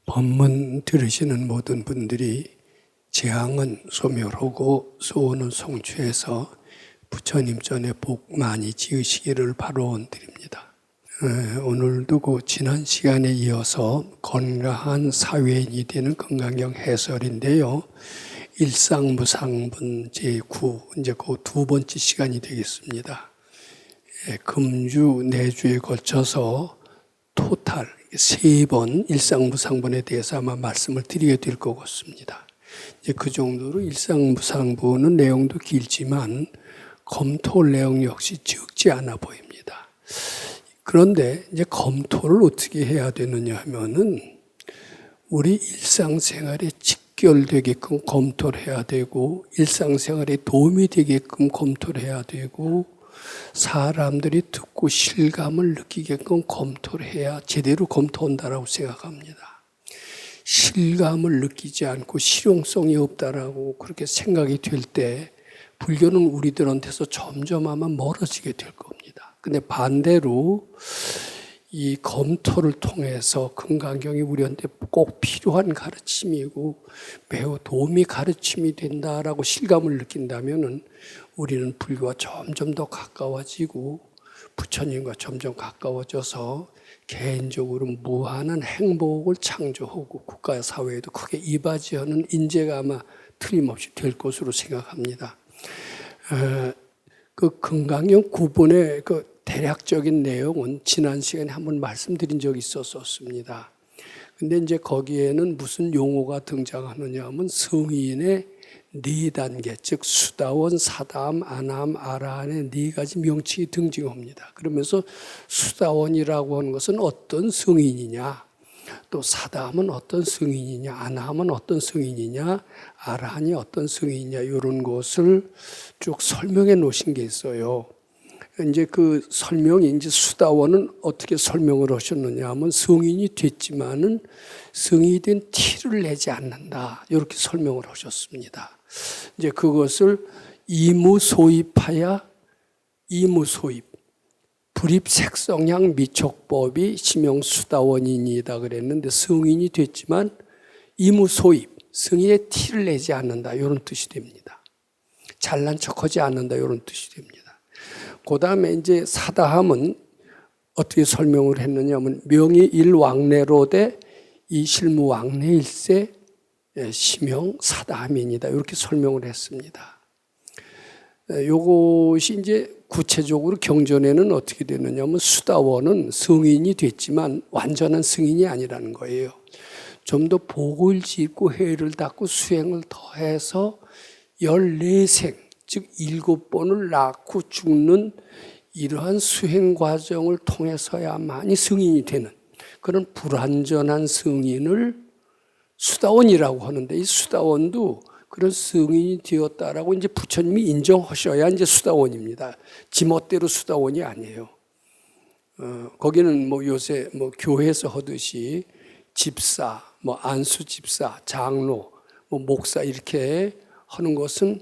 법문 들으시는 모든 분들이 재앙은 소멸하고 소원은 성취해서 부처님 전에 복 많이 지으시기를 바라드립니다. 오늘도 그 지난 시간에 이어서 건강한 사회인이 되는 건강경 해설인데요. 일상무상분 제9 이제 그 두 번째 시간이 되겠습니다. 금주 내주에 걸쳐서 토탈 3번 일상무상분에 대해서 아마 말씀을 드리게 될 것 같습니다. 이제 그 정도로 일상무상분은 내용도 길지만 검토 내용 역시 적지 않아 보입니다. 그런데 이제 검토를 어떻게 해야 되느냐 하면은 우리 일상생활에 직결되게끔 검토를 해야 되고 일상생활에 도움이 되게끔 검토를 해야 되고 사람들이 듣고 실감을 느끼게끔 검토를 해야 제대로 검토한다라고 생각합니다. 실감을 느끼지 않고 실용성이 없다라고 그렇게 생각이 될 때 불교는 우리들한테서 점점 아마 멀어지게 될 겁니다. 근데 반대로 이 검토를 통해서 금강경이 우리한테 꼭 필요한 가르침이고 매우 도움이 가르침이 된다라고 실감을 느낀다면은 우리는 불교와 점점 더 가까워지고 부처님과 점점 가까워져서 개인적으로 무한한 행복을 창조하고 국가 사회에도 크게 이바지하는 인재가 아마 틀림없이 될 것으로 생각합니다. 그 금강경 9번의 그 대략적인 내용은 지난 시간에 한번 말씀드린 적이 있었습니다. 근데 이제 거기에는 무슨 용어가 등장하느냐 하면 성인의 4단계, 즉 수다원, 사다함, 아나함, 아라한의 4가지 명칭이 등장합니다. 그러면서 수다원이라고 하는 것은 어떤 성인이냐, 또 사다함은 어떤 성인이냐, 아나함은 어떤 성인이냐, 아라한이 어떤 성인이냐 이런 것을 쭉 설명해 놓으신 게 있어요. 이제 그 설명이 이제 수다원은 어떻게 설명을 하셨느냐 하면 성인이 됐지만은 성인이 된 티를 내지 않는다. 이렇게 설명을 하셨습니다. 이제 그것을 이무소입하야 이무소입. 불입색성향 미촉법이 심형수다원인이다 그랬는데 성인이 됐지만 이무소입. 성인의 티를 내지 않는다. 이런 뜻이 됩니다. 잘난 척하지 않는다. 이런 뜻이 됩니다. 그 다음에 이제 사다함은 어떻게 설명을 했느냐면 명의 일왕래로되 이 실무왕래일세 심형 사다함이니다. 이렇게 설명을 했습니다. 이것이 이제 구체적으로 경전에는 어떻게 되느냐면 수다원은 성인이 됐지만 완전한 성인이 아니라는 거예요. 좀 더 복을 짓고 해를 닦고 수행을 더해서 14생 즉 7번을 낳고 죽는 이러한 수행 과정을 통해서야만이 성인이 되는 그런 불완전한 성인을 수다원이라고 하는데 이 수다원도 그런 성인이 되었다라고 이제 부처님이 인정하셔야 이제 수다원입니다. 지멋대로 수다원이 아니에요. 거기는 뭐 요새 뭐 교회에서 하듯이 집사, 뭐 안수 집사, 장로, 뭐 목사 이렇게 하는 것은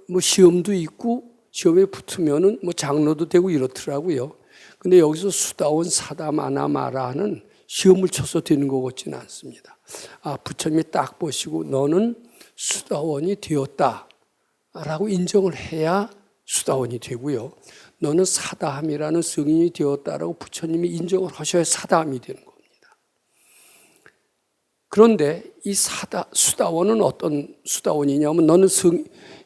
뭐 시험도 있고 시험에 붙으면은 뭐 장로도 되고 이렇더라고요. 근데 여기서 수다원 사다마나마라는 시험을 쳐서 되는 것 같지는 않습니다. 부처님이 딱 보시고 너는 수다원이 되었다라고 인정을 해야 수다원이 되고요. 너는 사다함이라는 성인이 되었다라고 부처님이 인정을 하셔야 사다함이 되는 겁니다. 그런데 이 수다원은 어떤 수다원이냐면 너는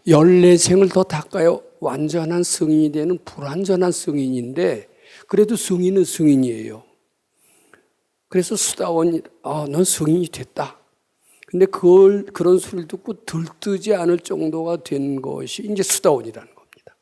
14생을 더 닦아야 완전한 성인이 되는 불완전한 성인인데 그래도 성인은 성인이에요. 그래서 수다원이 넌 성인이 됐다. 근데 그런 소리를 듣고 들뜨지 않을 정도가 된 것이 이제 수다원이라는 겁니다.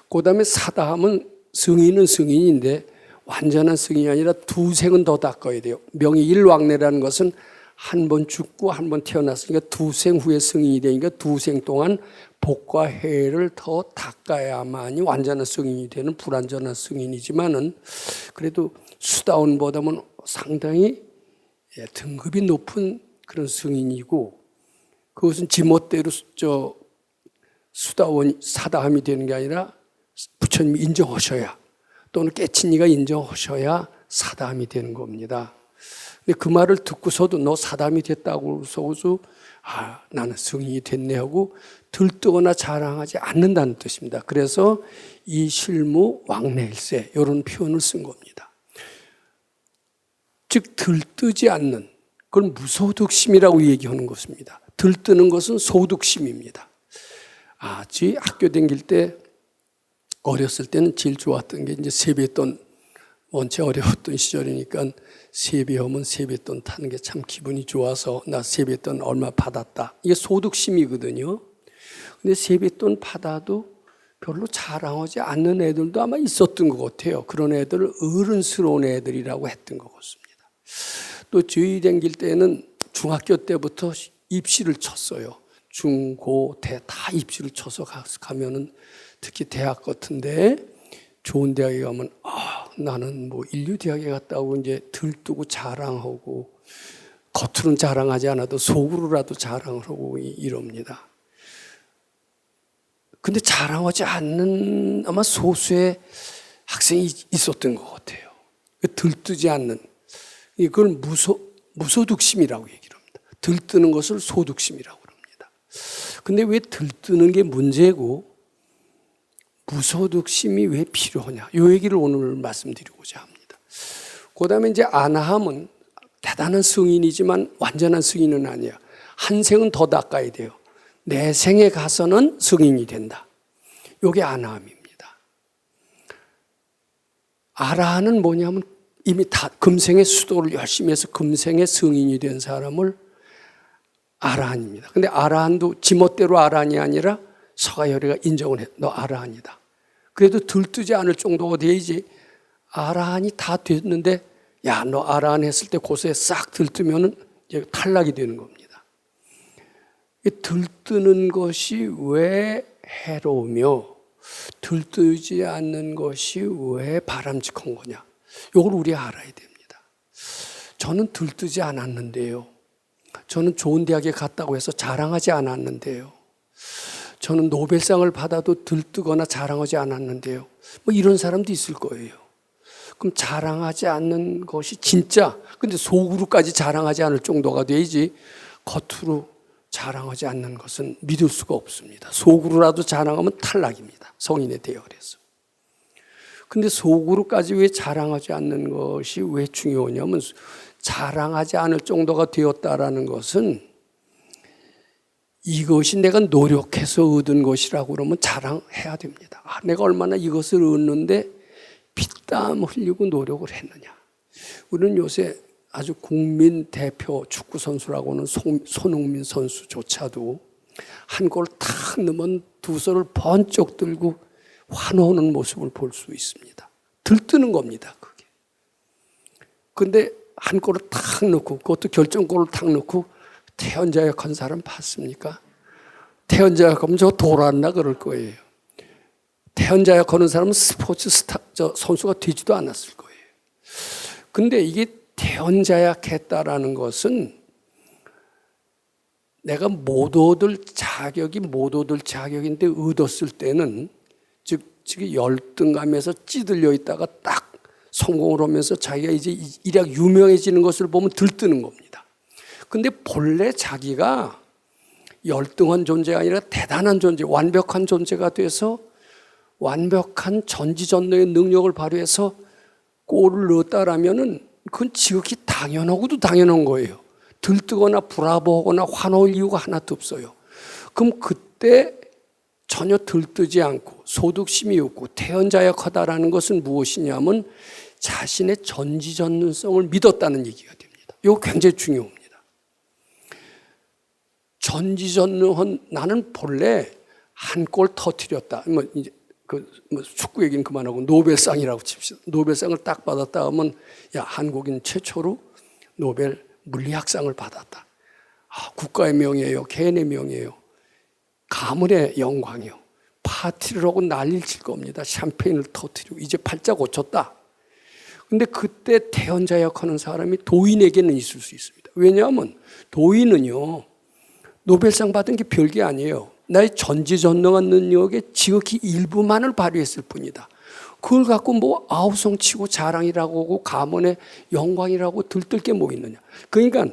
그 다음에 사다함은 성인은 성인인데 완전한 성인이 아니라 2생은 더 닦아야 돼요. 명의 일왕래라는 것은 한 번 죽고 한 번 태어났으니까 2생 후에 성인이 되니까 2생 동안 복과 해를 더 닦아야만이 완전한 성인이 되는 불완전한 성인이지만은 그래도 수다원보다는 상당히 등급이 높은 그런 성인이고 그것은 지멋대로 수다원 사다함이 되는 게 아니라 부처님이 인정하셔야 또는 깨친이가 인정하셔야 사다함이 되는 겁니다. 근데 그 말을 듣고서도 너 사담이 됐다고 해서 나는 성인이 됐네 하고 들뜨거나 자랑하지 않는다는 뜻입니다. 그래서 이 실무 왕래일세 이런 표현을 쓴 겁니다. 즉 들뜨지 않는, 그걸 무소득심이라고 얘기하는 것입니다. 들뜨는 것은 소득심입니다. 저희 학교 다닐 때 어렸을 때는 제일 좋았던 게 이제 세뱃돈, 원체 어려웠던 시절이니까 세배하면 세뱃돈 타는 게 참 기분이 좋아서 나 세뱃돈 얼마 받았다. 이게 소득심이거든요. 근데 세뱃돈 받아도 별로 자랑하지 않는 애들도 아마 있었던 것 같아요. 그런 애들을 어른스러운 애들이라고 했던 것 같습니다. 또 저희 다닐 때는 중학교 때부터 입시를 쳤어요. 중, 고, 대 다 입시를 쳐서 가면은 특히 대학 같은데 좋은 대학에 가면 나는 뭐 인류대학에 갔다고 이제 들뜨고 자랑하고 겉으로는 자랑하지 않아도 속으로라도 자랑을 하고 이럽니다. 근데 자랑하지 않는 아마 소수의 학생이 있었던 것 같아요. 들뜨지 않는, 이걸 무소득심이라고 얘기를 합니다. 들뜨는 것을 소득심이라고 합니다. 근데 왜 들뜨는 게 문제고 무소득심이 왜 필요하냐, 이 얘기를 오늘 말씀드리고자 합니다. 그 다음에 이제 아나함은 대단한 승인이지만 완전한 승인은 아니야. 한 생은 더 닦아야 돼요. 내 생에 가서는 승인이 된다. 이게 아나함입니다. 아라한은 뭐냐면 이미 다 금생의 수도를 열심히 해서 금생의 승인이 된 사람을 아라한입니다. 근데 아라한도 지멋대로 아라한이 아니라 서가열이가 인정을 해. 너 아라한이다. 그래도 들뜨지 않을 정도가 돼야지. 아라한이 다 됐는데 야, 너 아라한 했을 때 고소에 싹 들뜨면은 이제 탈락이 되는 겁니다. 들뜨는 것이 왜 해로우며 들뜨지 않는 것이 왜 바람직한 거냐, 이걸 우리가 알아야 됩니다. 저는 들뜨지 않았는데요. 저는 좋은 대학에 갔다고 해서 자랑하지 않았는데요. 저는 노벨상을 받아도 들뜨거나 자랑하지 않았는데요. 뭐 이런 사람도 있을 거예요. 그럼 자랑하지 않는 것이 진짜, 근데 속으로까지 자랑하지 않을 정도가 돼야지 겉으로 자랑하지 않는 것은 믿을 수가 없습니다. 속으로라도 자랑하면 탈락입니다. 성인의 대열에서. 근데 속으로까지 왜 자랑하지 않는 것이 왜 중요하냐면 자랑하지 않을 정도가 되었다라는 것은 이것이 내가 노력해서 얻은 것이라고 그러면 자랑해야 됩니다. 내가 얼마나 이것을 얻는데 피땀 흘리고 노력을 했느냐. 우리는 요새 아주 국민 대표 축구 선수라고는 손흥민 선수조차도 한 골 탁 넣으면 두 손을 번쩍 들고 환호하는 모습을 볼 수 있습니다. 들뜨는 겁니다, 그게. 근데 한 골을 탁 넣고, 그것도 결정골을 탁 넣고 태연자역 한 사람 봤습니까? 태연자역 하면 저 돌았나 그럴 거예요. 태연자역 하는 사람은 스포츠 선수가 되지도 않았을 거예요. 근데 이게 태연자역 했다라는 것은 내가 못 얻을 자격인데 얻었을 때는 즉 열등감에서 찌들려 있다가 딱 성공을 하면서 자기가 이제 일약 유명해지는 것을 보면 들뜨는 겁니다. 근데 본래 자기가 열등한 존재가 아니라 대단한 존재, 완벽한 존재가 돼서 완벽한 전지전능의 능력을 발휘해서 골을 넣었다라면은 그건 지극히 당연하고도 당연한 거예요. 들뜨거나 브라보하거나 환호할 이유가 하나도 없어요. 그럼 그때 전혀 들뜨지 않고 소득심이 없고 태연자역하다라는 것은 무엇이냐면 자신의 전지전능성을 믿었다는 얘기가 됩니다. 이거 굉장히 중요합니다. 전지전능한 나는 본래 한 골 터뜨렸다. 이제 축구 얘기는 그만하고 노벨상이라고 칩시다. 노벨상을 딱 받았다 하면 야, 한국인 최초로 노벨 물리학상을 받았다. 국가의 명예예요. 개인의 명예예요. 가문의 영광이요. 파티를 하고 난리를 칠 겁니다. 샴페인을 터뜨리고 이제 팔자 고쳤다. 근데 그때 태연자역하는 사람이 도인에게는 있을 수 있습니다. 왜냐하면 도인은요, 노벨상 받은 게 별게 아니에요. 나의 전지전능한 능력의 지극히 일부만을 발휘했을 뿐이다. 그걸 갖고 뭐 아우성치고 자랑이라고 하고 가문의 영광이라고 들뜰 게 뭐 있느냐. 그러니까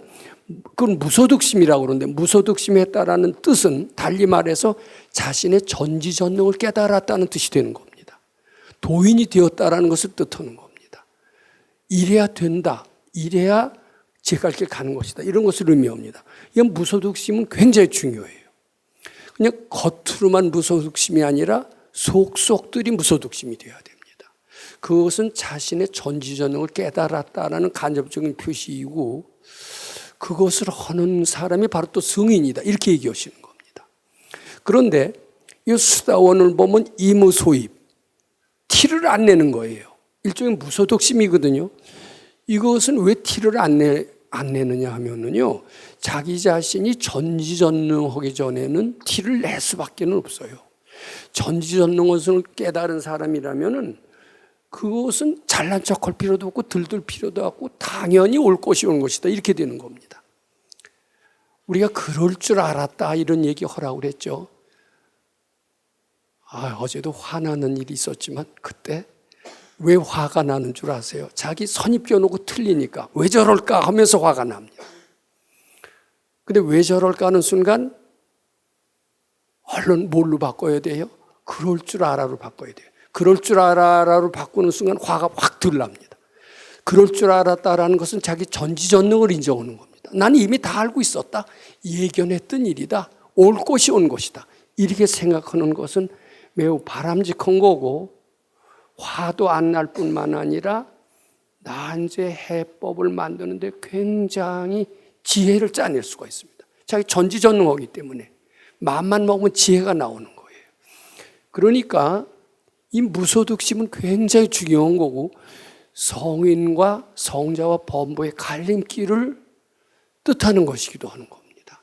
그건 무소득심이라고 그러는데, 무소득심했다라는 뜻은 달리 말해서 자신의 전지전능을 깨달았다는 뜻이 되는 겁니다. 도인이 되었다라는 것을 뜻하는 겁니다. 이래야 된다, 이래야 제 갈 길 가는 것이다, 이런 것을 의미합니다. 이건 무소득심은 굉장히 중요해요. 그냥 겉으로만 무소득심이 아니라 속속들이 무소득심이 되어야 됩니다. 그것은 자신의 전지전능을 깨달았다라는 간접적인 표시이고, 그것을 하는 사람이 바로 또 성인이다, 이렇게 얘기하시는 겁니다. 그런데 이 수다원을 보면 이무소입, 티를 안 내는 거예요. 일종의 무소득심이거든요. 이것은 왜 티를 안 내느냐 하면은요, 자기 자신이 전지전능하기 전에는 티를 낼 수밖에 없어요. 전지전능을 깨달은 사람이라면은 그것은 잘난 척할 필요도 없고 들들 필요도 없고 당연히 올 것이 온 것이다, 이렇게 되는 겁니다. 우리가 그럴 줄 알았다, 이런 얘기 하라고 그랬죠. 어제도 화나는 일이 있었지만 그때 왜 화가 나는 줄 아세요? 자기 선입견오고 틀리니까 왜 저럴까 하면서 화가 납니다. 근데 왜 저럴까 하는 순간 얼른 뭘로 바꿔야 돼요? 그럴 줄 알아로 바꿔야 돼요. 그럴 줄 알아로 바꾸는 순간 화가 확 들납니다. 그럴 줄 알았다라는 것은 자기 전지전능을 인정하는 겁니다. 나는 이미 다 알고 있었다, 예견했던 일이다, 올 것이 온 것이다, 이렇게 생각하는 것은 매우 바람직한 거고, 화도 안 날 뿐만 아니라 난제 해법을 만드는데 굉장히 지혜를 짜낼 수가 있습니다. 자기 전지전능하기 때문에 마음만 먹으면 지혜가 나오는 거예요. 그러니까 이 무소득심은 굉장히 중요한 거고, 성인과 성자와 범부의 갈림길을 뜻하는 것이기도 하는 겁니다.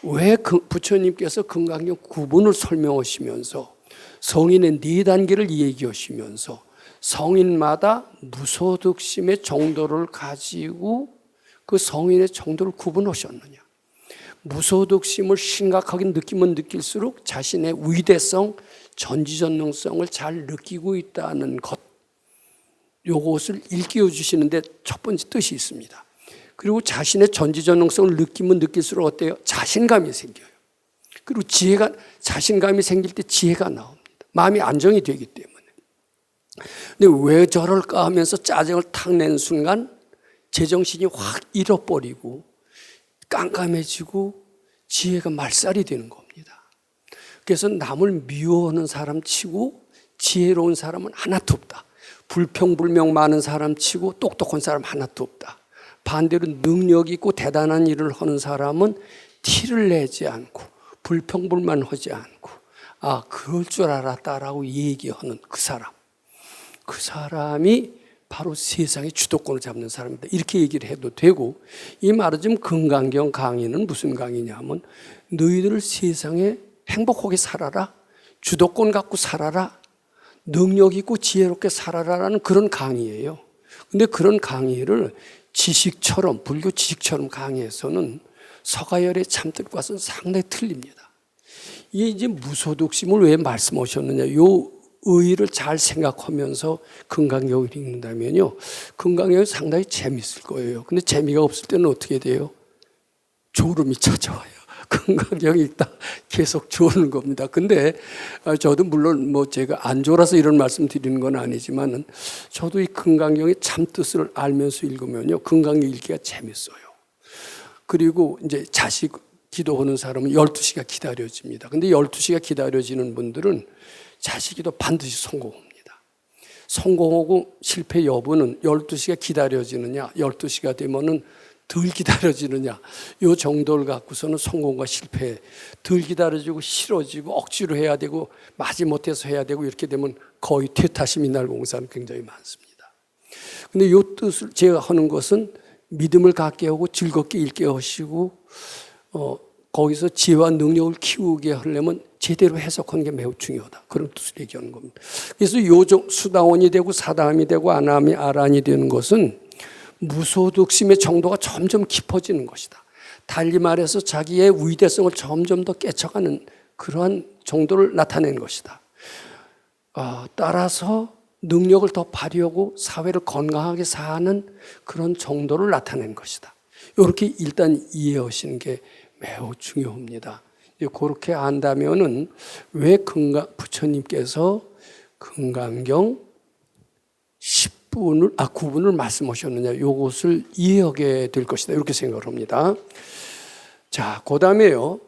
왜 부처님께서 금강경 9분을 설명하시면서 성인의 4단계를 얘기하시면서 성인마다 무소득심의 정도를 가지고 그 성인의 정도를 구분하셨느냐. 무소득심을 심각하게 느끼면 느낄수록 자신의 위대성, 전지전능성을 잘 느끼고 있다는 것, 요것을 일깨워 주시는데 첫 번째 뜻이 있습니다. 그리고 자신의 전지전능성을 느끼면 느낄수록 어때요? 자신감이 생겨요. 그리고 자신감이 생길 때 지혜가 나옵니다. 마음이 안정이 되기 때문에. 근데 왜 저럴까 하면서 짜증을 탁 낸 순간 제정신이 확 잃어버리고 깜깜해지고 지혜가 말살이 되는 겁니다. 그래서 남을 미워하는 사람 치고 지혜로운 사람은 하나도 없다. 불평불명 많은 사람 치고 똑똑한 사람 하나도 없다. 반대로 능력 있고 대단한 일을 하는 사람은 티를 내지 않고 불평불만하지 않고 그럴 줄 알았다라고 얘기하는 그 사람이 바로 세상의 주도권을 잡는 사람이다, 이렇게 얘기를 해도 되고, 이 말은 금강경 강의는 무슨 강의냐 하면 너희들 세상에 행복하게 살아라, 주도권 갖고 살아라, 능력 있고 지혜롭게 살아라라는 그런 강의예요. 근데 그런 강의를 지식처럼, 불교 지식처럼 강의해서는 서가열의 참뜻과는 상당히 틀립니다. 이게 이제 무소득심을 왜 말씀하셨느냐, 요 의의를 잘 생각하면서 금강경을 읽는다면요, 금강경이 상당히 재밌을 거예요. 근데 재미가 없을 때는 어떻게 돼요? 졸음이 찾아와요. 금강경 읽다 계속 졸는 겁니다. 근데 저도 물론 제가 안 졸아서 이런 말씀 드리는 건 아니지만, 저도 이 금강경의 참뜻을 알면서 읽으면요, 금강경 읽기가 재밌어요. 그리고 이제 자식 기도하는 사람은 12시가 기다려집니다. 근데 12시가 기다려지는 분들은 자식기도 반드시 성공합니다. 성공하고 실패 여부는 12시가 기다려지느냐, 12시가 되면은 덜 기다려지느냐, 이 정도를 갖고서는 성공과 실패, 덜 기다려지고 싫어지고 억지로 해야 되고 마지못해서 해야 되고 이렇게 되면 거의 퇴타심이 날 공사는 굉장히 많습니다. 근데 이 뜻을 제가 하는 것은 믿음을 갖게 하고 즐겁게 읽게 하시고 거기서 지혜와 능력을 키우게 하려면 제대로 해석하는 게 매우 중요하다, 그런 뜻을 얘기하는 겁니다. 그래서 수다원이 되고 사다함이 되고 아나함이 아란이 되는 것은 무소득심의 정도가 점점 깊어지는 것이다. 달리 말해서 자기의 위대성을 점점 더 깨쳐가는 그러한 정도를 나타내는 것이다. 따라서 능력을 더 발휘하고 사회를 건강하게 사는 그런 정도를 나타낸 것이다. 이렇게 일단 이해하시는 게 매우 중요합니다. 그렇게 안다면은 왜 부처님께서 금강경 9분을 말씀하셨느냐, 이것을 이해하게 될 것이다. 이렇게 생각을 합니다. 자, 그 다음에요.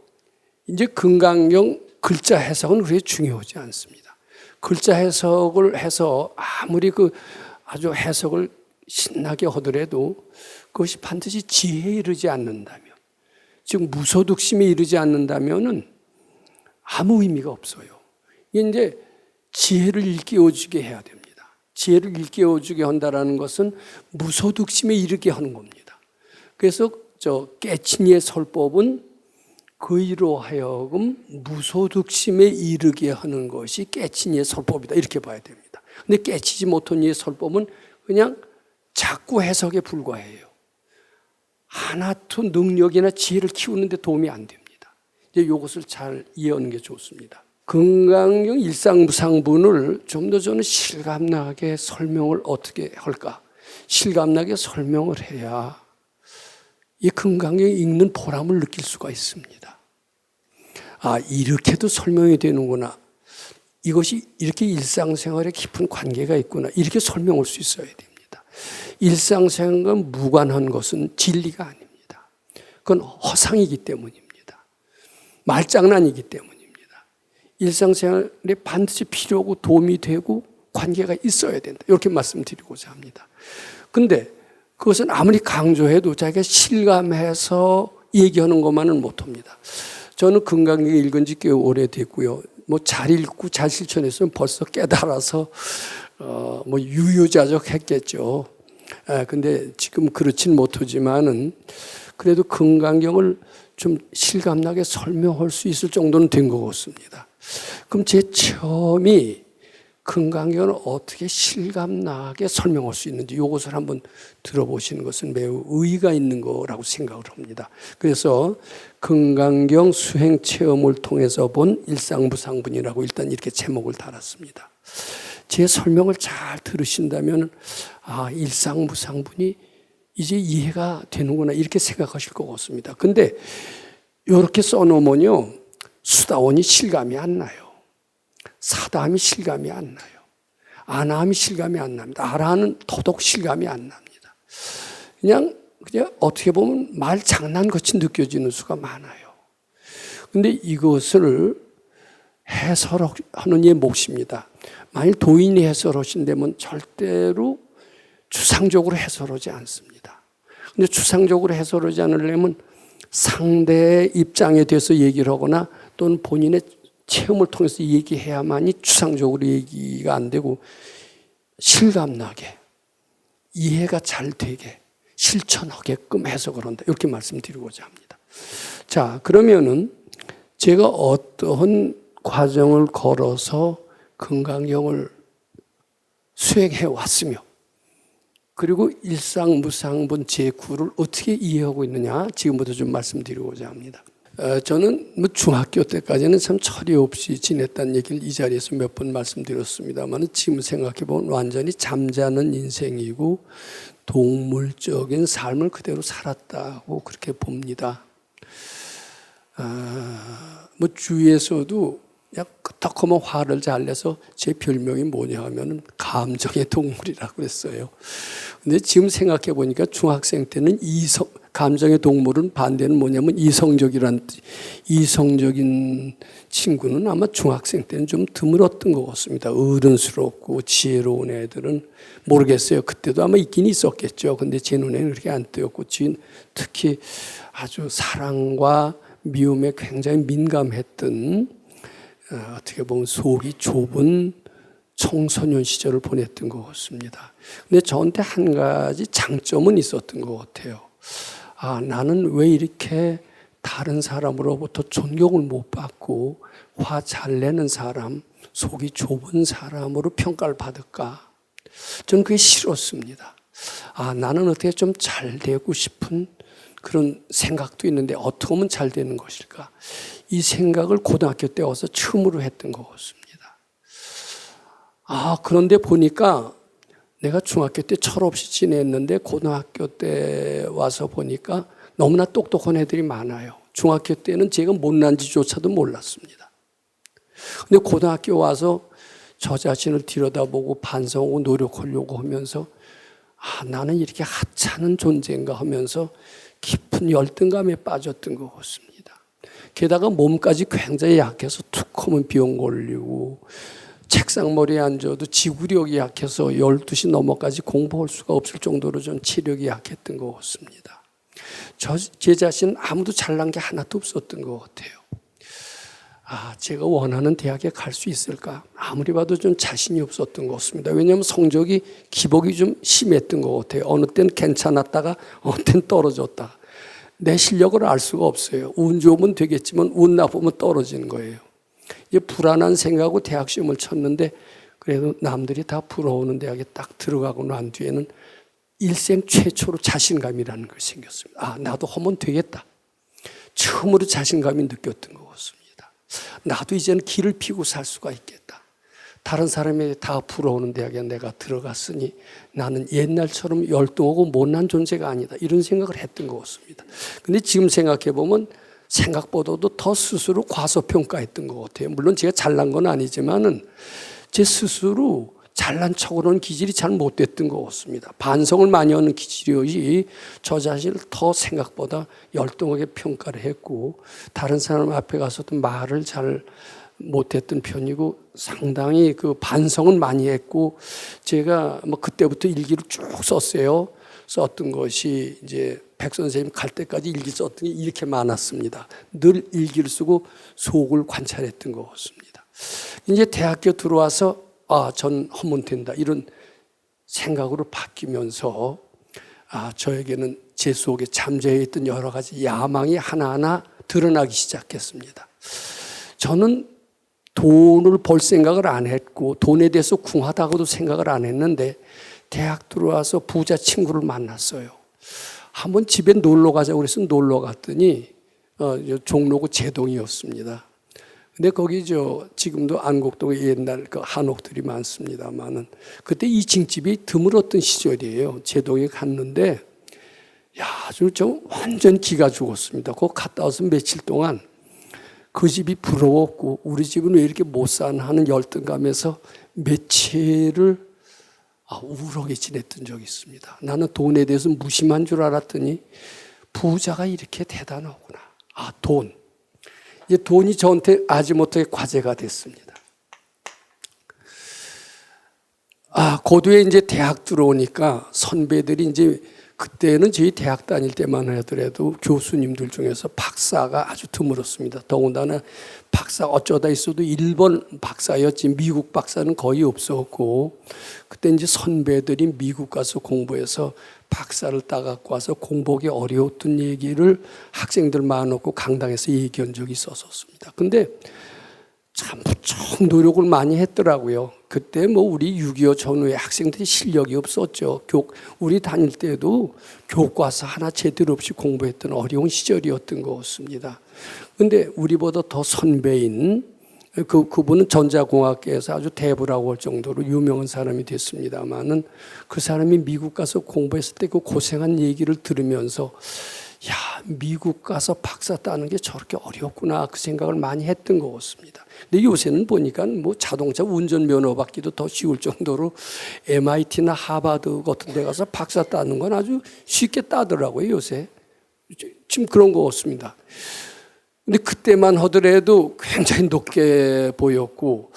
이제 금강경 글자 해석은 그렇게 중요하지 않습니다. 글자 해석을 해서 아무리 아주 해석을 신나게 하더라도 그것이 반드시 지혜에 이르지 않는다면, 즉 무소득심에 이르지 않는다면은 아무 의미가 없어요. 이게 이제 지혜를 일깨워주게 해야 됩니다. 지혜를 일깨워주게 한다라는 것은 무소득심에 이르게 하는 겁니다. 그래서 깨친이의 설법은 그이로 하여금 무소득심에 이르게 하는 것이 깨친이의 설법이다. 이렇게 봐야 됩니다. 근데 깨치지 못한 이의 설법은 그냥 자꾸 해석에 불과해요. 하나도 능력이나 지혜를 키우는 데 도움이 안 됩니다. 이제 이것을 잘 이해하는 게 좋습니다. 금강경 일상무상분을 좀 더 저는 실감나게 설명을 어떻게 할까? 실감나게 설명을 해야 이 금강경 읽는 보람을 느낄 수가 있습니다. 이렇게도 설명이 되는구나. 이것이 이렇게 일상생활에 깊은 관계가 있구나. 이렇게 설명할 수 있어야 됩니다. 일상생활과 무관한 것은 진리가 아닙니다. 그건 허상이기 때문입니다. 말장난이기 때문입니다. 일상생활에 반드시 필요하고 도움이 되고 관계가 있어야 된다. 이렇게 말씀드리고자 합니다. 근데 그것은 아무리 강조해도 자기가 실감해서 얘기하는 것만은 못합니다. 저는 금강경 읽은 지 꽤 오래됐고요. 잘 읽고 잘 실천했으면 벌써 깨달아서 유유자적했겠죠. 근데 지금 그렇진 못하지만은 그래도 금강경을 좀 실감나게 설명할 수 있을 정도는 된 것 같습니다. 그럼 제 처음이 금강경을 어떻게 실감나게 설명할 수 있는지 이것을 한번 들어보시는 것은 매우 의의가 있는 거라고 생각을 합니다. 그래서 금강경 수행체험을 통해서 본 일상무상분이라고 일단 이렇게 제목을 달았습니다. 제 설명을 잘 들으신다면 일상무상분이 이제 이해가 되는구나 이렇게 생각하실 것 같습니다. 근데 이렇게 써놓으면요, 수다원이 실감이 안 나요. 사다함이 실감이 안 나요. 아나함이 실감이 안 납니다. 아라는 더더욱 실감이 안 납니다. 그냥 어떻게 보면 말 장난같이 느껴지는 수가 많아요. 근데 이것을 해설하는 게 몫입니다. 만일 도인이 해설하신다면 절대로 추상적으로 해설하지 않습니다. 근데 추상적으로 해설하지 않으려면 상대의 입장에 대해서 얘기를 하거나 또는 본인의 체험을 통해서 얘기해야만이 추상적으로 얘기가 안 되고 실감나게 이해가 잘 되게 실천하게끔 해석을 한다. 이렇게 말씀드리고자 합니다. 자, 그러면은 제가 어떠한 과정을 걸어서 금강경을 수행해 왔으며 그리고 일상무상분 제9를 어떻게 이해하고 있느냐 지금부터 좀 말씀드리고자 합니다. 저는 중학교 때까지는 참 처리 없이 지냈다는 얘기를 이 자리에서 몇 번 말씀드렸습니다만 지금 생각해보면 완전히 잠자는 인생이고 동물적인 삶을 그대로 살았다고 그렇게 봅니다. 주위에서도 그냥 끄떡하면 화를 잘 내서 제 별명이 뭐냐 하면 감정의 동물이라고 그랬어요. 근데 지금 생각해 보니까 중학생 때는 감정의 동물은 반대는 뭐냐면 이성적인 친구는 아마 중학생 때는 좀 드물었던 것 같습니다. 어른스럽고 지혜로운 애들은 모르겠어요. 그때도 아마 있긴 있었겠죠. 근데 제 눈에는 그렇게 안 띄었고 특히 아주 사랑과 미움에 굉장히 민감했던 어떻게 보면 속이 좁은 청소년 시절을 보냈던 것 같습니다. 근데 저한테 한 가지 장점은 있었던 것 같아요. 나는 왜 이렇게 다른 사람으로부터 존경을 못 받고 화 잘 내는 사람, 속이 좁은 사람으로 평가를 받을까? 저는 그게 싫었습니다. 나는 어떻게 좀 잘 되고 싶은 그런 생각도 있는데 어떻게 하면 잘 되는 것일까? 이 생각을 고등학교 때 와서 처음으로 했던 것 같습니다. 그런데 보니까 내가 중학교 때 철없이 지냈는데 고등학교 때 와서 보니까 너무나 똑똑한 애들이 많아요. 중학교 때는 제가 못난지조차도 몰랐습니다. 근데 고등학교 와서 저 자신을 들여다보고 반성하고 노력하려고 하면서 나는 이렇게 하찮은 존재인가 하면서 깊은 열등감에 빠졌던 것 같습니다. 게다가 몸까지 굉장히 약해서 툭 하면 병 걸리고 책상머리에 앉아도 지구력이 약해서 12시 넘어까지 공부할 수가 없을 정도로 전 체력이 약했던 것 같습니다. 제 자신은 아무도 잘난 게 하나도 없었던 것 같아요. 제가 원하는 대학에 갈 수 있을까? 아무리 봐도 좀 자신이 없었던 것 같습니다. 왜냐하면 성적이 기복이 좀 심했던 것 같아요. 어느 때는 괜찮았다가 어느 때는 떨어졌다가. 내 실력을 알 수가 없어요. 운 좋으면 되겠지만 운 나쁘면 떨어지는 거예요. 이제 불안한 생각하고 대학 시험을 쳤는데 그래도 남들이 다 부러워하는 대학에 딱 들어가고 난 뒤에는 일생 최초로 자신감이라는 것이 생겼습니다. 나도 하면 되겠다. 처음으로 자신감이 느꼈던 것 같습니다. 나도 이제는 길을 피고 살 수가 있겠다. 다른 사람이 다 부러워하는 대학에 내가 들어갔으니 나는 옛날처럼 열등하고 못난 존재가 아니다. 이런 생각을 했던 것 같습니다. 근데 지금 생각해 보면 생각보다도 더 스스로 과소평가했던 것 같아요. 물론 제가 잘난 건 아니지만은 제 스스로 잘난 척으로는 기질이 잘 못됐던 것 같습니다. 반성을 많이 하는 기질이 저 자신을 더 생각보다 열등하게 평가를 했고 다른 사람 앞에 가서도 말을 잘 못했던 편이고 상당히 그 반성은 많이 했고 제가 그때부터 일기를 쭉 썼어요. 썼던 것이 이제 백 선생님 갈 때까지 일기 썼던 게 이렇게 많았습니다. 늘 일기를 쓰고 속을 관찰했던 것 같습니다. 이제 대학교 들어와서 전 하면 된다 이런 생각으로 바뀌면서 저에게는 제 속에 잠재해 있던 여러 가지 야망이 하나하나 드러나기 시작했습니다. 저는 돈을 벌 생각을 안 했고 돈에 대해서 궁하다고도 생각을 안 했는데 대학 들어와서 부자 친구를 만났어요. 한번 집에 놀러 가자고 그래서 놀러 갔더니 종로구 제동이었습니다. 근데 거기 지금도 안국동에 옛날 그 한옥들이 많습니다만은 그때 2층 집이 드물었던 시절이에요. 제동에 갔는데 아주 완전 기가 죽었습니다. 거기 갔다 와서 며칠 동안 그 집이 부러웠고 우리 집은 왜 이렇게 못 사나 하는 열등감에서 며칠을 우울하게 지냈던 적이 있습니다. 나는 돈에 대해서 무심한 줄 알았더니 부자가 이렇게 대단하구나. 돈. 돈이 저한테 아지못하게 과제가 됐습니다. 고도에 이제 대학 들어오니까 선배들이 이제 그때는 저희 대학 다닐 때만 하더라도 교수님들 중에서 박사가 아주 드물었습니다. 더군다나 박사 어쩌다 있어도 일본 박사였지 미국 박사는 거의 없었고 그때 이제 선배들이 미국 가서 공부해서 박사를 따갖고 와서 공부하기 어려웠던 얘기를 학생들 많았고 강당에서 얘기한 적이 있었습니다. 근데 참 무척 노력을 많이 했더라고요. 그때 우리 6.25 전후에 학생들이 실력이 없었죠. 우리 다닐 때도 교과서 하나 제대로 없이 공부했던 어려운 시절이었던 것 같습니다. 근데 우리보다 더 선배인 그분은 전자공학계에서 아주 대부라고 할 정도로 유명한 사람이 됐습니다만은 그 사람이 미국 가서 공부했을 때 그 고생한 얘기를 들으면서 미국 가서 박사 따는 게 저렇게 어렵구나 그 생각을 많이 했던 것 같습니다. 근데 요새는 보니까 자동차 운전면허 받기도 더 쉬울 정도로 MIT나 하버드 같은 데 가서 박사 따는 건 아주 쉽게 따더라고요, 요새. 지금 그런 것 같습니다. 근데 그때만 하더라도 굉장히 높게 보였고,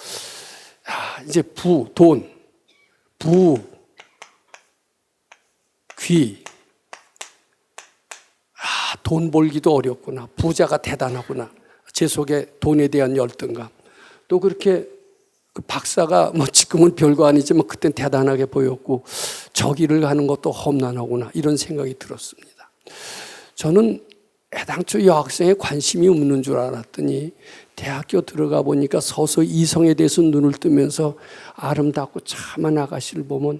이제 돈, 귀. 돈 벌기도 어렵구나. 부자가 대단하구나. 제 속에 돈에 대한 열등감. 또 그렇게 그 박사가 지금은 별거 아니지만 그땐 대단하게 보였고 저기를 가는 것도 험난하구나. 이런 생각이 들었습니다. 저는 애당초 여학생에 관심이 없는 줄 알았더니 대학교 들어가 보니까 서서히 이성에 대해서 눈을 뜨면서 아름답고 참한 아가씨를 보면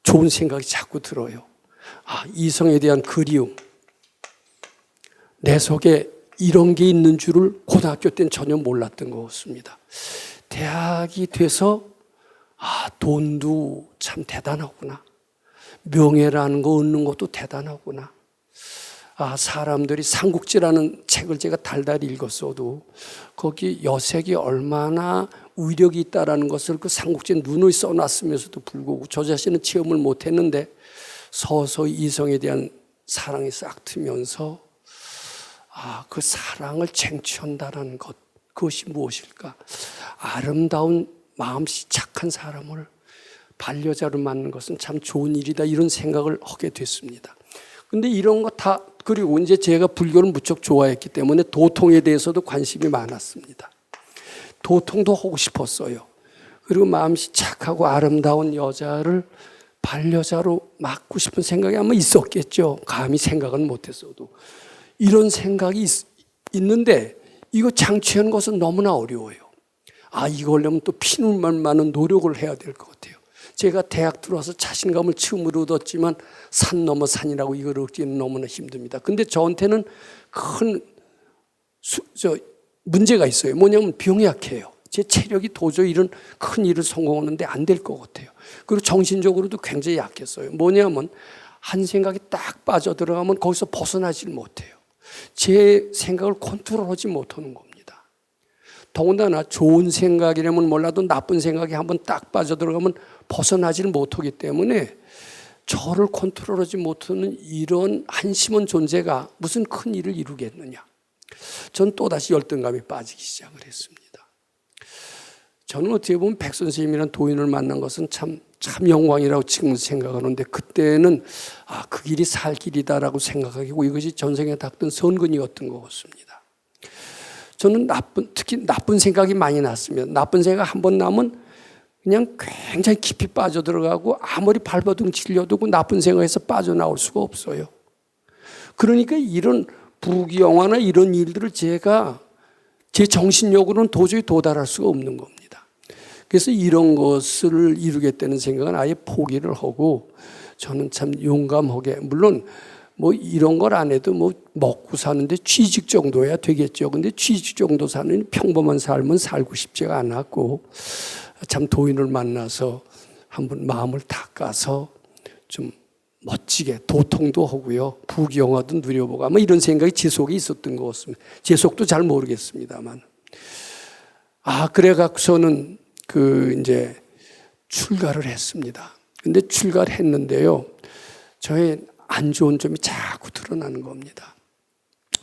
좋은 생각이 자꾸 들어요. 이성에 대한 그리움. 내 속에 이런 게 있는 줄을 고등학교 때는 전혀 몰랐던 것 같습니다. 대학이 돼서 돈도 참 대단하구나. 명예라는 거 얻는 것도 대단하구나. 사람들이 삼국지라는 책을 제가 달달이 읽었어도 거기 여색이 얼마나 위력이 있다라는 것을 그 삼국지에 누누이 써놨으면서도 불구하고 저 자신은 체험을 못했는데 서서히 이성에 대한 사랑이 싹 트면서 그 사랑을 쟁취한다는 것, 그것이 무엇일까? 아름다운 마음씨 착한 사람을 반려자로 만나는 것은 참 좋은 일이다, 이런 생각을 하게 됐습니다. 근데 이런 거 다, 그리고 이제 제가 불교를 무척 좋아했기 때문에 도통에 대해서도 관심이 많았습니다. 도통도 하고 싶었어요. 그리고 마음씨 착하고 아름다운 여자를 반려자로 맡고 싶은 생각이 아마 있었겠죠. 감히 생각은 못했어도. 이런 생각이 있는데 이거 장치하는 것은 너무나 어려워요. 이걸 하려면 또 피눈물 많은 노력을 해야 될 것 같아요. 제가 대학 들어와서 자신감을 처음으로 얻었지만 산 넘어 산이라고 이걸 얻기는 너무나 힘듭니다. 근데 저한테는 큰 문제가 있어요. 뭐냐면 병약해요. 제 체력이 도저히 이런 큰 일을 성공하는데 안 될 것 같아요. 그리고 정신적으로도 굉장히 약했어요. 뭐냐면 한 생각이 딱 빠져들어가면 거기서 벗어나질 못해요. 제 생각을 컨트롤하지 못하는 겁니다. 더군다나 좋은 생각이라면 몰라도 나쁜 생각이 한번 딱 빠져들어가면 벗어나질 못하기 때문에 저를 컨트롤하지 못하는 이런 한심한 존재가 무슨 큰 일을 이루겠느냐. 전 또다시 열등감에 빠지기 시작을 했습니다. 저는 어떻게 보면 백 선생님이라는 도인을 만난 것은 참 영광이라고 지금 생각하는데 그때는 그 길이 살 길이다라고 생각하고 이것이 전생에 닦던 선근이었던 것 같습니다. 저는 특히 나쁜 생각이 많이 났습니다. 나쁜 생각 한 번 나면 그냥 굉장히 깊이 빠져들어가고 아무리 발버둥 치려도 그 나쁜 생각에서 빠져나올 수가 없어요. 그러니까 이런 부귀영화나 이런 일들을 제가 제 정신력으로는 도저히 도달할 수가 없는 겁니다. 그래서 이런 것을 이루겠다는 생각은 아예 포기를 하고 저는 참 용감하게, 물론 뭐 이런 걸 안 해도 뭐 먹고 사는데 취직 정도야 되겠죠. 근데 취직 정도 사는 평범한 삶은 살고 싶지가 않았고 참 도인을 만나서 한번 마음을 닦아서 좀 멋지게 도통도 하고요. 부귀영화도 누려보고 아마 이런 생각이 제 속에 있었던 것 같습니다. 제 속도 잘 모르겠습니다만. 그래갖고서는 이제 출가를 했습니다. 근데 출가를 했는데요. 저의 안 좋은 점이 자꾸 드러나는 겁니다.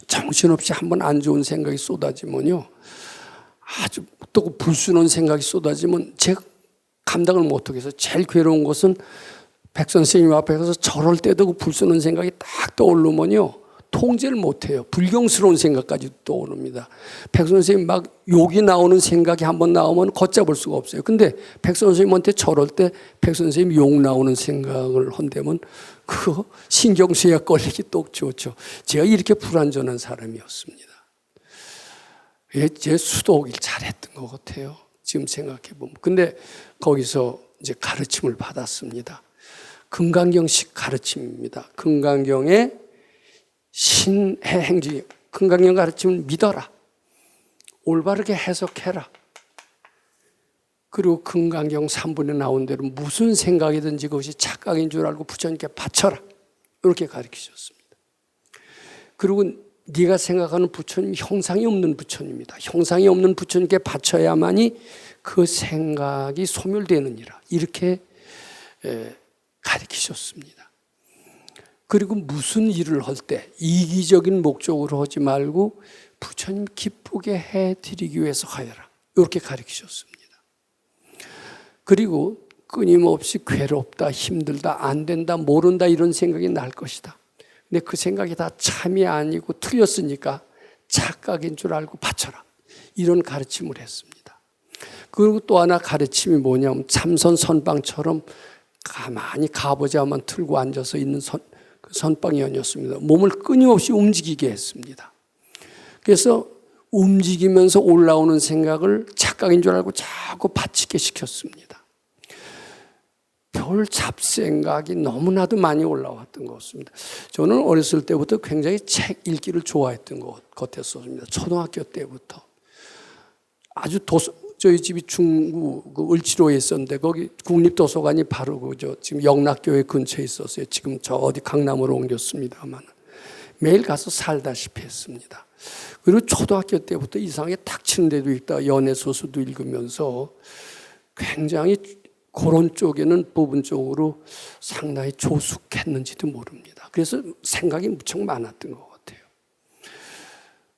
정신없이 한번 안 좋은 생각이 쏟아지면요. 아주 또 불순한 생각이 쏟아지면 제가 감당을 못하겠어요. 제일 괴로운 것은 백 선생님 앞에 가서 저럴 때도 그 불순한 생각이 딱 떠오르면요. 통제를 못해요. 불경스러운 생각까지 떠오릅니다. 백 선생님 막 욕이 나오는 생각이 한번 나오면 걷잡을 수가 없어요. 근데 백 선생님한테 저럴 때 백 선생님 욕 나오는 생각을 한다면 그거 신경쇠약 걸리기 똑 좋죠. 제가 이렇게 불완전한 사람이었습니다. 제 수도하길 잘했던 것 같아요. 지금 생각해보면. 근데 거기서 이제 가르침을 받았습니다. 금강경식 가르침입니다. 금강경의 신해 행지, 금강경 가르침을 믿어라. 올바르게 해석해라. 그리고 금강경 3분에 나온 대로 무슨 생각이든지 그것이 착각인 줄 알고 부처님께 바쳐라. 이렇게 가르치셨습니다. 그리고 네가 생각하는 부처님 형상이 없는 부처님이다. 형상이 없는 부처님께 바쳐야만이 그 생각이 소멸되느니라. 이렇게 가르치셨습니다. 그리고 무슨 일을 할 때 이기적인 목적으로 하지 말고 부처님 기쁘게 해드리기 위해서 하여라. 이렇게 가르치셨습니다. 그리고 끊임없이 괴롭다, 힘들다, 안 된다, 모른다 이런 생각이 날 것이다. 근데 그 생각이 다 참이 아니고 틀렸으니까 착각인 줄 알고 바쳐라. 이런 가르침을 했습니다. 그리고 또 하나 가르침이 뭐냐면 참선 선방처럼 가만히 가보자만 틀고 앉아서 있는 선방이 아니었습니다. 몸을 끊임없이 움직이게 했습니다. 그래서 움직이면서 올라오는 생각을 착각인 줄 알고 자꾸 바치게 시켰습니다. 별 잡생각이 너무나도 많이 올라왔던 것 같습니다. 저는 어렸을 때부터 굉장히 책 읽기를 좋아했던 것 같았습니다. 초등학교 때부터. 아주 저희 집이 중구 그 을지로에 있었는데 거기 국립도서관이 바로 그저 지금 영락교회 근처에 있었어요. 지금 저 어디 강남으로 옮겼습니다만 매일 가서 살다시피 했습니다. 그리고 초등학교 때부터 이상하게 닥치는 데도 있다. 연애 소설도 읽으면서 굉장히 그런 쪽에는 부분적으로 상당히 조숙했는지도 모릅니다. 그래서 생각이 무척 많았던 것 같아요.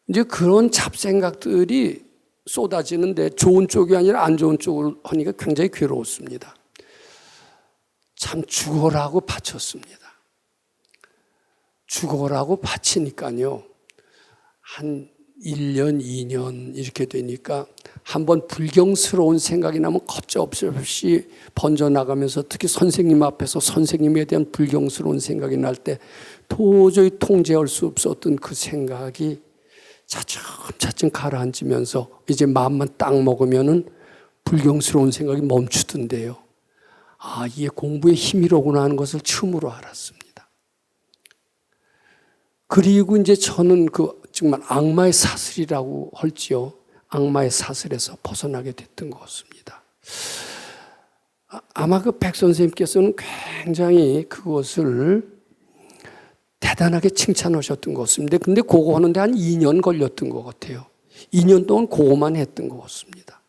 이제 그런 잡생각들이 쏟아지는데 좋은 쪽이 아니라 안 좋은 쪽으로 하니까 굉장히 괴로웠습니다. 참 죽어라고 바쳤습니다. 죽어라고 바치니까요. 한 1년, 2년 이렇게 되니까 한번 불경스러운 생각이 나면 걷잡없이 번져나가면서 특히 선생님 앞에서 선생님에 대한 불경스러운 생각이 날 때 도저히 통제할 수 없었던 그 생각이 차츰차츰 가라앉으면서 이제 마음만 딱 먹으면은 불경스러운 생각이 멈추던데요. 아, 이게 공부의 힘이로구나 하는 것을 처음으로 알았습니다. 그리고 이제 저는 그 정말 악마의 사슬이라고 할지요. 악마의 사슬에서 벗어나게 됐던 것 같습니다. 아마 그 백 선생님께서는 굉장히 그것을 대단하게 칭찬하셨던 것 같습니다. 근데 그거 하는데 한 2년 걸렸던 것 같아요. 2년 동안 그거만 했던 것 같습니다.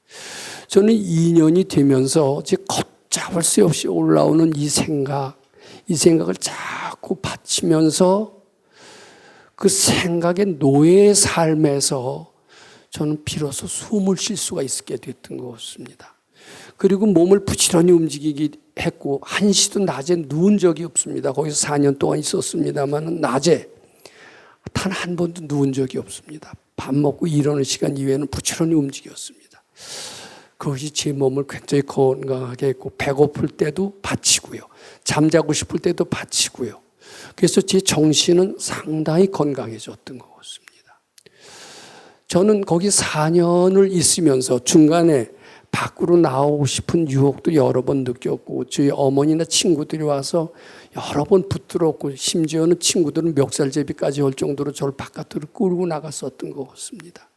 저는 2년이 되면서 제 걷잡을 수 없이 올라오는 이 생각을 자꾸 바치면서 그 생각의 노예의 삶에서 저는 비로소 숨을 쉴 수가 있게 됐던 것 같습니다. 그리고 몸을 부지런히 움직이기 했고 한시도 낮에 누운 적이 없습니다. 거기서 4년 동안 있었습니다만 낮에 단 한 번도 누운 적이 없습니다. 밥 먹고 일하는 시간 이외에는 부지런히 움직였습니다. 그것이 제 몸을 굉장히 건강하게 했고 배고플 때도 바치고요. 잠자고 싶을 때도 바치고요. 그래서 제 정신은 상당히 건강해졌던 것 같습니다. 저는 거기 4년을 있으면서 중간에 밖으로 나오고 싶은 유혹도 여러 번 느꼈고 저희 어머니나 친구들이 와서 여러 번 붙들었고 심지어는 친구들은 멱살제비까지 할 정도로 저를 바깥으로 끌고 나갔었던 것 같습니다.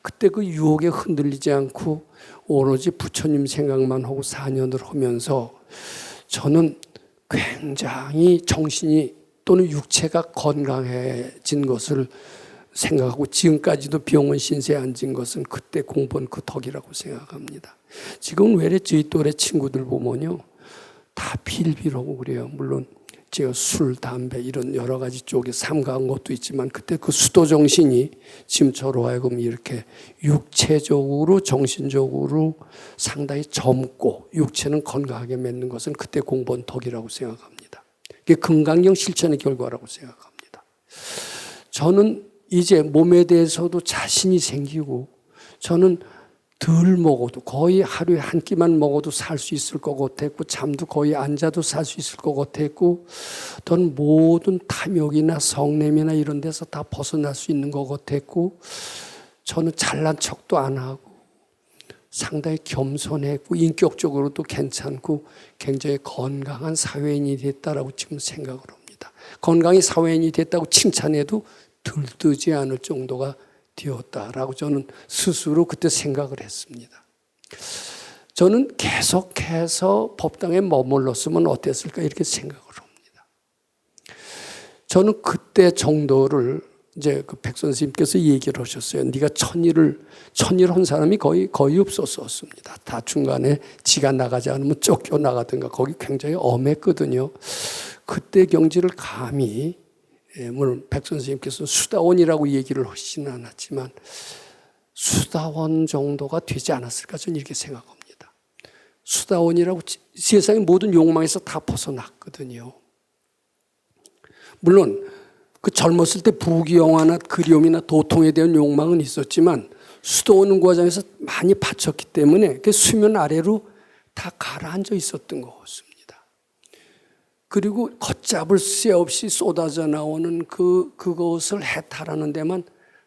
그때 그 유혹에 흔들리지 않고 오로지 부처님 생각만 하고 4년을 하면서 저는 굉장히 정신이 또는 육체가 건강해진 것을 생각하고 지금까지도 병원 신세에 앉은 것은 그때 공부한 그 덕이라고 생각합니다. 지금 외래 저희 또래 친구들 보면요. 다 빌빌하고 그래요. 물론 제가 술, 담배 이런 여러 가지 쪽에 삼가한 것도 있지만 그때 그 수도 정신이 지금 저로 하여금 이렇게 육체적으로 정신적으로 상당히 젊고 육체는 건강하게 맺는 것은 그때 공부한 덕이라고 생각합니다. 그게 금강경 실천의 결과라고 생각합니다. 저는 이제 몸에 대해서도 자신이 생기고 저는 덜 먹어도 거의 하루에 한 끼만 먹어도 살 수 있을 것 같았고 잠도 거의 안 자도 살 수 있을 것 같았고 전 모든 탐욕이나 성냄이나 이런 데서 다 벗어날 수 있는 것 같았고 저는 잘난 척도 안 하고 상당히 겸손했고 인격적으로도 괜찮고 굉장히 건강한 사회인이 됐다라고 지금 생각을 합니다. 건강히 사회인이 됐다고 칭찬해도 들뜨지 않을 정도가 되었다라고 저는 스스로 그때 생각을 했습니다. 저는 계속해서 법당에 머물렀으면 어땠을까 이렇게 생각을 합니다. 저는 그때 정도를 이제 그 백 선생님께서 얘기를 하셨어요. 네가 천일 한 사람이 거의 없었습니다. 다 중간에 지가 나가지 않으면 쫓겨나가든가 거기 굉장히 엄했거든요. 그때 경지를 감히 물론 백 선생님께서 수다원이라고 얘기를 하시지는 않았지만 수다원 정도가 되지 않았을까 저는 이렇게 생각합니다. 수다원이라고 세상의 모든 욕망에서 다 벗어났거든요. 물론 그 젊었을 때 부귀영화나 그리움이나 도통에 대한 욕망은 있었지만 수도원 과정에서 많이 바쳤기 때문에 그 수면 아래로 다 가라앉아 있었던 것 같습니다. 그리고 걷잡을 새 없이 쏟아져 나오는 그것을 해탈하는 데만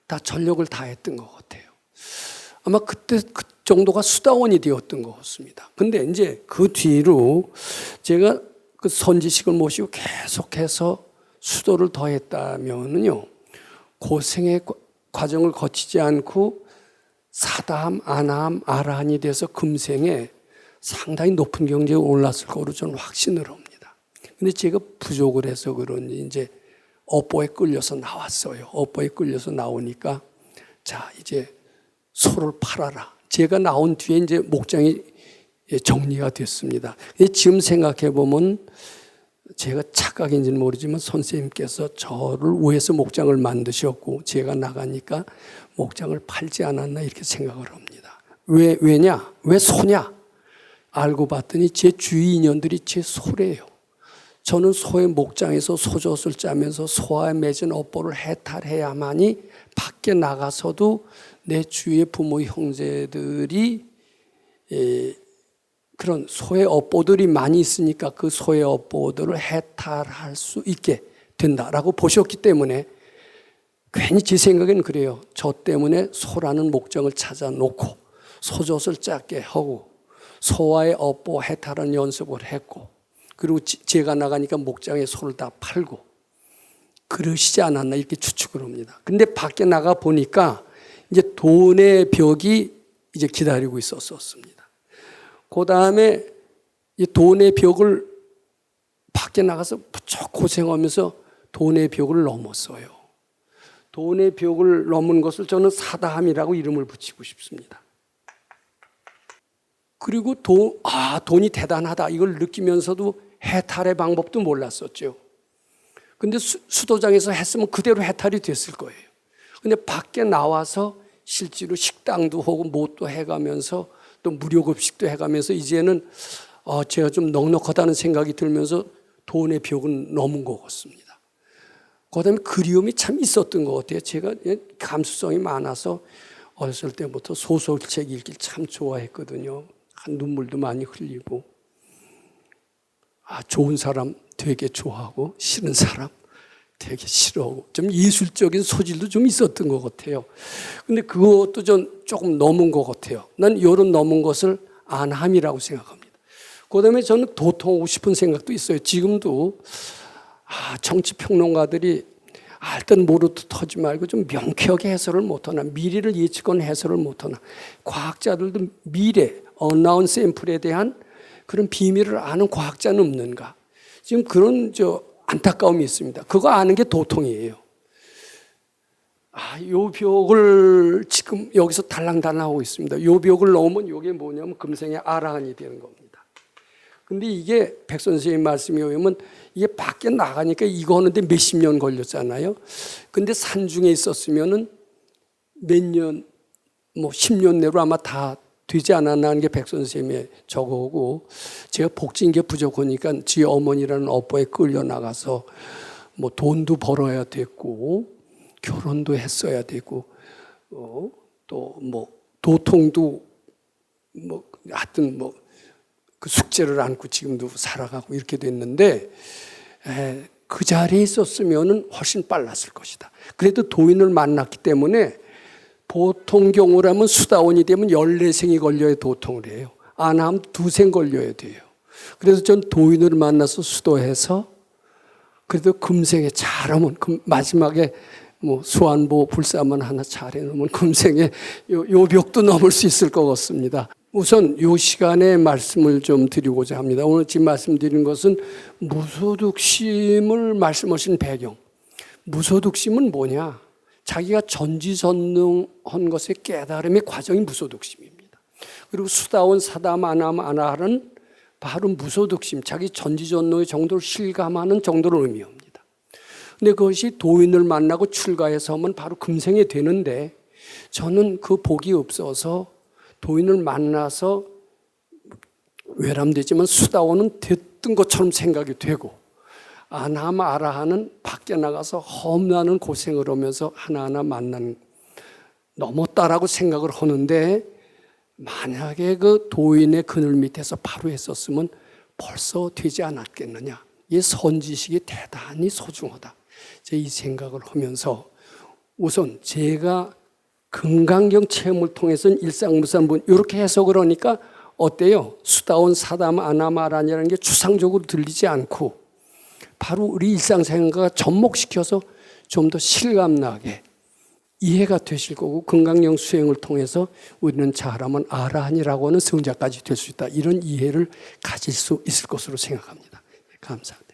다 전력을 다했던 것 같아요. 아마 그때 그 정도가 수다원이 되었던 것 같습니다. 근데 이제 그 뒤로 제가 그 선지식을 모시고 계속해서 수도를 더했다면요. 고생의 과정을 거치지 않고 사다함, 아나함, 아라한이 돼서 금생에 상당히 높은 경제에 올랐을 거로 저는 확신을 합니다. 근데 제가 부족을 해서 그런지 이제 업보에 끌려서 나왔어요. 업보에 끌려서 나오니까 자, 이제 소를 팔아라. 제가 나온 뒤에 이제 목장이 정리가 됐습니다. 지금 생각해 보면 제가 착각인지는 모르지만 선생님께서 저를 위해서 목장을 만드셨고 제가 나가니까 목장을 팔지 않았나 이렇게 생각을 합니다. 왜냐? 왜 소냐? 알고 봤더니 제 주위 인연들이 제 소래요. 저는 소의 목장에서 소젖을 짜면서 소와 맺은 업보를 해탈해야만이 밖에 나가서도 내 주위의 부모 형제들이 그런 소의 업보들이 많이 있으니까 그 소의 업보들을 해탈할 수 있게 된다라고 보셨기 때문에 괜히 제 생각에는 그래요. 저 때문에 소라는 목적을 찾아놓고 소젖을 작게 하고 소와의 업보 해탈하는 연습을 했고 그리고 제가 나가니까 목장에 소를 다 팔고 그러시지 않았나 이렇게 추측을 합니다. 근데 밖에 나가 보니까 이제 돈의 벽이 이제 기다리고 있었습니다. 그 다음에 이 돈의 벽을 밖에 나가서 무척 고생하면서 돈의 벽을 넘었어요. 돈의 벽을 넘은 것을 저는 사다함이라고 이름을 붙이고 싶습니다. 그리고 돈이 대단하다 이걸 느끼면서도 해탈의 방법도 몰랐었죠. 근데 수도장에서 했으면 그대로 해탈이 됐을 거예요. 근데 밖에 나와서 실제로 식당도 하고 뭣도 해가면서 또 무료급식도 해가면서 이제는 제가 좀 넉넉하다는 생각이 들면서 돈의 벽은 넘은 것 같습니다. 그 다음에 그리움이 참 있었던 것 같아요. 제가 감수성이 많아서 어렸을 때부터 소설책 읽기 참 좋아했거든요. 눈물도 많이 흘리고 좋은 사람 되게 좋아하고 싫은 사람 되게 싫어하고 좀 예술적인 소질도 좀 있었던 것 같아요. 근데 그것도 좀 조금 넘은 것 같아요. 난 이런 넘은 것을 안함이라고 생각합니다. 그 다음에 저는 도통하고 싶은 생각도 있어요. 지금도 정치평론가들이 알듯 모르듯 하지 말고 좀 명쾌하게 해설을 못하나 미래를 예측하는 해설을 못하나 과학자들도 미래, 언나운 샘플에 대한 그런 비밀을 아는 과학자는 없는가 지금 그런 안타까움이 있습니다. 그거 아는 게 도통이에요. 요 벽을 지금 여기서 달랑달랑하고 있습니다. 요 벽을 넘으면 이게 뭐냐면 금생의 아라한이 되는 겁니다. 근데 이게 백 선생님 말씀에 의하면 이게 밖에 나가니까 이거 하는데 몇십 년 걸렸잖아요. 근데 산중에 있었으면은 몇 년, 10년 내로 아마 다 되지 않았나 하는 게 백 선생님의 저거고 제가 복진 게 부족하니까 지 어머니라는 업보에 끌려 나가서 돈도 벌어야 됐고 결혼도 했어야 되고 또 도통도 하여튼 그 숙제를 안고 지금도 살아가고 이렇게 됐는데 그 자리에 있었으면 훨씬 빨랐을 것이다. 그래도 도인을 만났기 때문에 보통 경우라면 수다원이 되면 14생이 걸려야 도통을 해요. 안하면 2생 걸려야 돼요. 그래서 전 도인을 만나서 수도해서 그래도 금생에 잘하면 마지막에 수안보 불사만 하나 잘해놓으면 금생에 요 벽도 넘을 수 있을 것 같습니다. 우선 이 시간에 말씀을 좀 드리고자 합니다. 오늘 지금 말씀드린 것은 무소득심을 말씀하신 배경. 무소득심은 뭐냐? 자기가 전지전능한 것의 깨달음의 과정이 무소득심입니다. 그리고 수다원, 사담, 안함, 아나할은 바로 무소득심, 자기 전지전능의 정도를 실감하는 정도를 의미합니다. 근데 그것이 도인을 만나고 출가해서 하면 바로 금생에 되는데 저는 그 복이 없어서 도인을 만나서 외람되지만 수다원은 됐던 것처럼 생각이 되고 안함, 아라한은 밖에 나가서 험난한 고생을 하면서 하나하나 넘었다라고 생각을 하는데 만약에 그 도인의 그늘 밑에서 바로 했었으면 벌써 되지 않았겠느냐. 이 선지식이 대단히 소중하다. 이 생각을 하면서 우선 제가 금강경 체험을 통해서는 일상무산분 이렇게 해석을 하니까 어때요? 수다원, 사담, 안함, 아라한이라는 게 추상적으로 들리지 않고 바로 우리 일상생활과 접목시켜서 좀 더 실감나게 이해가 되실 거고 건강령 수행을 통해서 우리는 잘하면 아라한이라고 하는 성자까지 될 수 있다. 이런 이해를 가질 수 있을 것으로 생각합니다. 감사합니다.